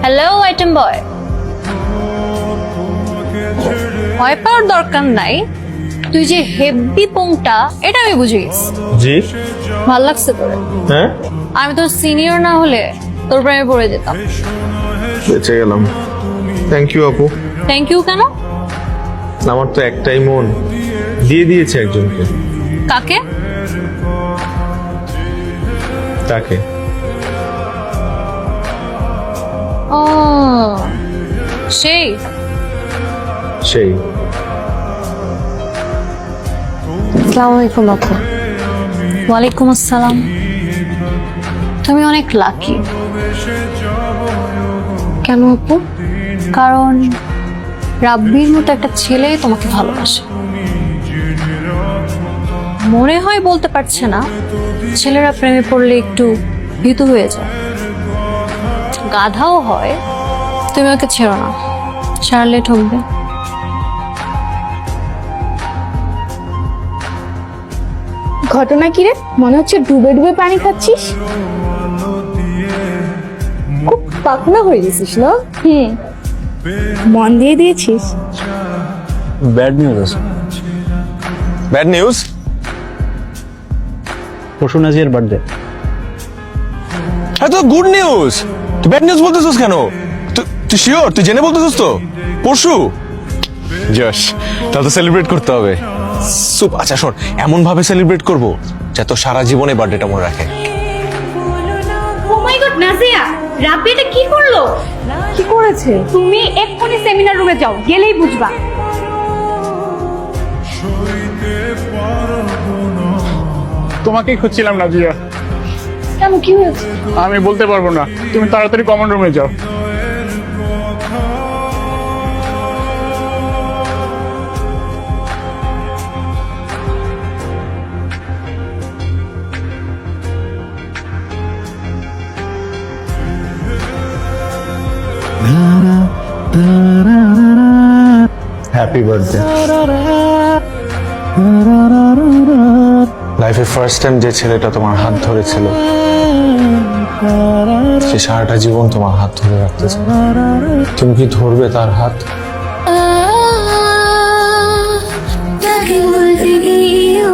Hello item বয়, ভয় পাওয়ার দরকার নাই। তুই যে হেভি পোংটা, এটা আমি বুঝে গেছি। জি ভাল লাগছে তোরে? হ্যাঁ, আমি তোর সিনিয়র না হলে তোর প্রেমে পড়ে যেতাম। বেঁচে গেলাম। থ্যাংক ইউ আপু। থ্যাংক ইউ কেন? আমার তো একটাই মন, দিয়ে দিয়েছে একজনকে। কাকে? তাকে। ও সেই সেই। আসসালামু আলাইকুম আপু। ওয়ালাইকুম আসসালাম। তুমি অনেক লাকি। কেন আপু? কারণ রাব্বির মতো একটা ছেলে তোমাকে ভালোবাসে। মনে হয় বলতে পারছে না, ছেলেরা প্রেমে পড়লে একটু ভীতু হয়ে যায়, গাধাও হয়। তুমি ওকে ছেড়ো না, ছাড়লে ঠকবে। ঘটনা কি রে? মনে হচ্ছে ডুবে ডুবে পানি খাচ্ছিস। খুব পাখনা হয়ে গেছিস না? মন দিয়ে দিয়েছিস। ব্যাড নিউজ আছে। Bad news? পরশু নাজিয়ার বার্থডে। হ্যাঁ তো গুড নিউজ, তুই ব্যাড নিউজ বলতেছিস কেন? তুই শিওর? তুই জেনে বলতেছিস তো? পরশু যশ, তাহলে তো সেলিব্রেট করতে হবে। আচ্ছা শোন, এমন ভাবে সেলিব্রেট করবো যাতে সারা জীবনে বার্থডেটা মনে রাখে। ও মাই গড নাজিয়া, রাব্বি এটা কি করলো? কি করেছে? তুমি এক্ষুনি সেমিনার রুমে যাও, গেলেই বুঝবা। তোমাকেই খুঁজছিলাম নাজিয়া। কেন, কি হয়েছে? আমি বলতে পারবো না, তুমি তাড়াতাড়ি কমন রুমে যাও। Happy birthday. লাইফে ফার্স্ট টাইম যে ছেলেটা তোমার হাত ধরেছিল, সে সারাটা জীবন তোমার হাত ধরে রাখতে চায়। তুমি কি ধরবে তার হাত? তাকে বলতে গিয়ে